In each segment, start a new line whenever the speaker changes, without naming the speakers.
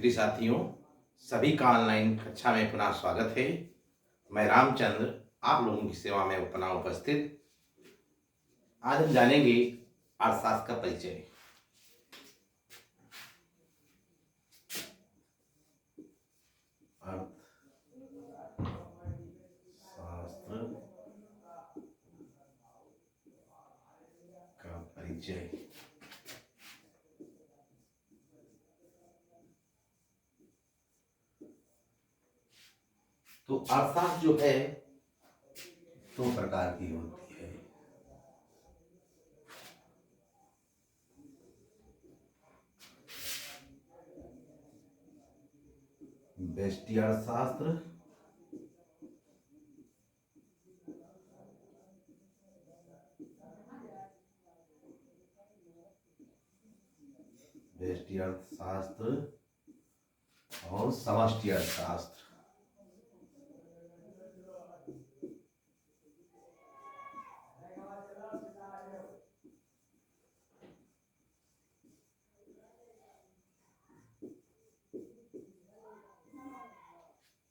प्रिय साथियों, सभी का ऑनलाइन कक्षा में पुनः स्वागत है। मैं रामचंद्र आप लोगों की सेवा में पुनः उपस्थित। आज हम जानेंगे अर्थशास्त्र का परिचय। अर्थशास्त्र का परिचय। तो अर्थशास्त्र जो है दो प्रकार की होती है। व्यष्टि अर्थशास्त्र व्यष्टि अर्थशास्त्र और समष्टि अर्थशास्त्र।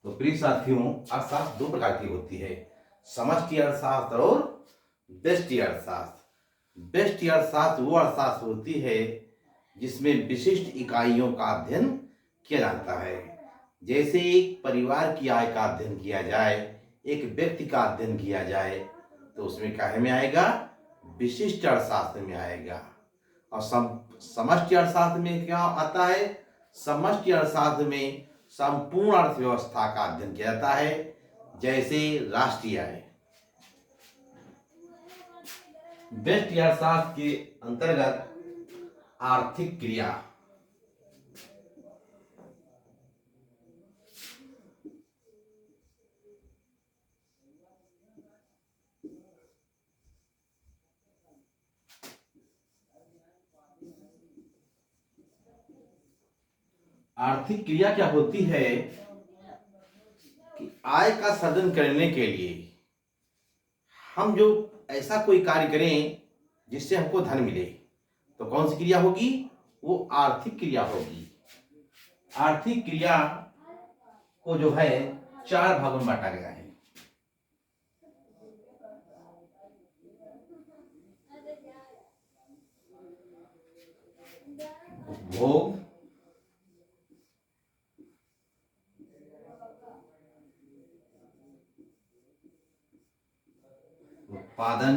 तो प्रिय साथियों, अर्थशास्त्र दो प्रकार की होती है, समष्टि अर्थशास्त्र और व्यष्टि अर्थशास्त्र। व्यष्टि अर्थशास्त्र वो अर्थशास्त्र होती है जिसमें विशिष्ट इकाइयों का अध्ययन किया जाता है। जैसे एक परिवार की आय का अध्ययन किया जाए, एक व्यक्ति का अध्ययन किया जाए, तो उसमें क्या में आएगा? विशिष्ट अर्थशास्त्र में आएगा। और समष्टि अर्थशास्त्र में क्या आता है? समष्टि अर्थशास्त्र में संपूर्ण अर्थव्यवस्था का अध्ययन किया जाता है, जैसे राष्ट्रीय आय। व्यष्टि अर्थशास्त्र के अंतर्गत आर्थिक क्रिया, आर्थिक क्रिया क्या होती है कि आय का सृजन करने के लिए हम जो ऐसा कोई कार्य करें जिससे हमको धन मिले, तो कौन सी क्रिया होगी? वो आर्थिक क्रिया होगी। आर्थिक क्रिया को जो है चार भागों में बांटा गया है। उपभोग, उत्पादन,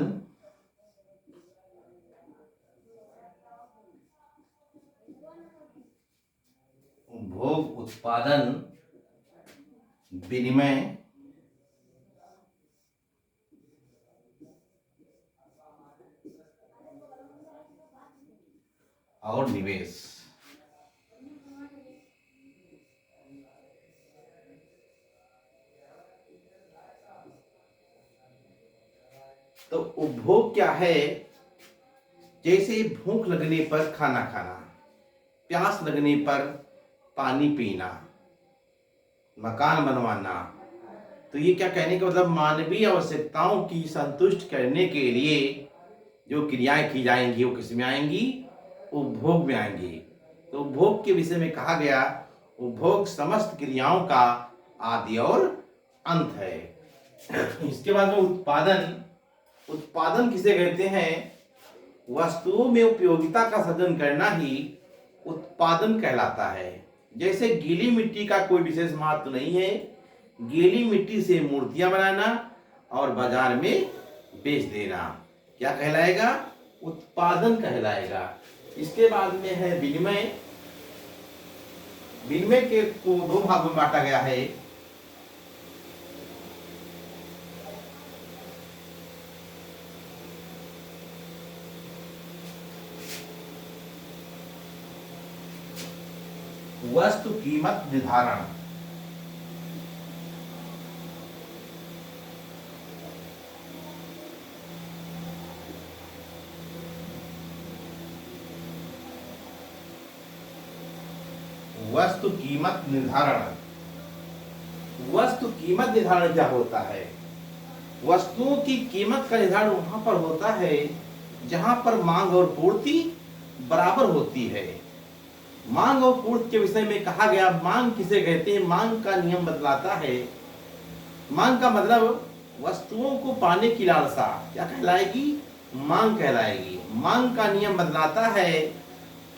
उपभोग, उत्पादन, विनिमय और निवेश। तो उपभोग क्या है? जैसे भूख लगने पर खाना खाना, प्यास लगने पर पानी पीना, मकान बनवाना। तो ये क्या कहने का मतलब? मानवीय आवश्यकताओं की संतुष्ट करने के लिए जो क्रियाएं की जाएंगी वो किस में आएंगी? उपभोग में आएंगी। तो उपभोग के विषय में कहा गया, उपभोग समस्त क्रियाओं का आदि और अंत है। इसके बाद में उत्पादन। उत्पादन किसे कहते हैं? वस्तुओं में उपयोगिता का सृजन करना ही उत्पादन कहलाता है। जैसे गीली मिट्टी का कोई विशेष महत्व नहीं है, गीली मिट्टी से मूर्तियां बनाना और बाजार में बेच देना क्या कहलाएगा? उत्पादन कहलाएगा। इसके बाद में है विनिमय। विनिमय के को दो भागों में बांटा गया है। वस्तु कीमत निर्धारण, वस्तु कीमत निर्धारण। वस्तु कीमत निर्धारण क्या होता है? वस्तुओं की कीमत का निर्धारण वहां पर होता है जहां पर मांग और पूर्ति बराबर होती है। मांग और पूर्ति के विषय में कहा गया, मांग किसे कहते हैं? मांग का नियम बतलाता है, मांग का मतलब वस्तुओं को पाने की लालसा क्या कहलाएगी? मांग कहलाएगी। मांग का नियम बतलाता है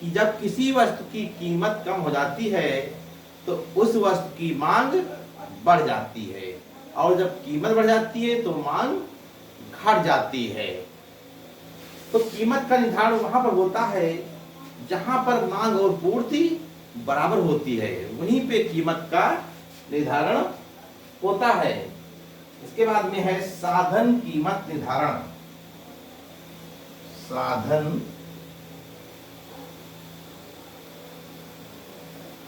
कि जब किसी वस्तु की कीमत कम हो जाती है तो उस वस्तु की मांग बढ़ जाती है, और जब कीमत बढ़ जाती है तो मांग घट जाती है। तो कीमत का निर्धारण वहां पर होता है जहां पर मांग और पूर्ति बराबर होती है, वहीं पे कीमत का निर्धारण होता है। इसके बाद में है साधन कीमत निर्धारण। साधन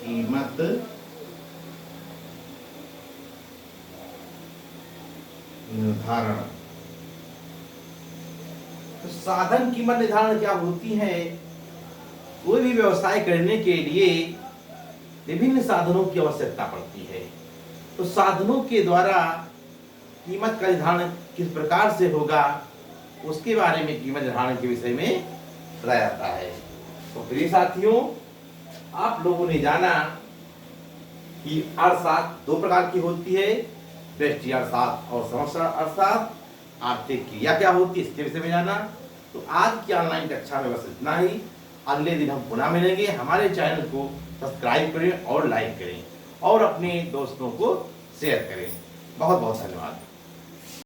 कीमत निर्धारण। तो साधन कीमत निर्धारण क्या होती है? कोई भी व्यवसाय करने के लिए विभिन्न साधनों की आवश्यकता पड़ती है। तो साधनों के द्वारा कीमत का निर्धारण किस प्रकार से होगा, उसके बारे में कीमत निर्धारण के विषय में बताया जाता है। तो प्रिय साथियों, आप लोगों ने जाना कि अर्थशास्त्र दो प्रकार की होती है, व्यष्टि अर्थशास्त्र और समष्टि अर्थशास्त्र। आर्थिक क्रिया क्या होती है इसके विषय में जाना। तो आज की ऑनलाइन कक्षा में बस इतना ही। अगले दिन हम पुनः मिलेंगे। हमारे चैनल को सब्सक्राइब करें और लाइक करें और अपने दोस्तों को शेयर करें। बहुत बहुत धन्यवाद।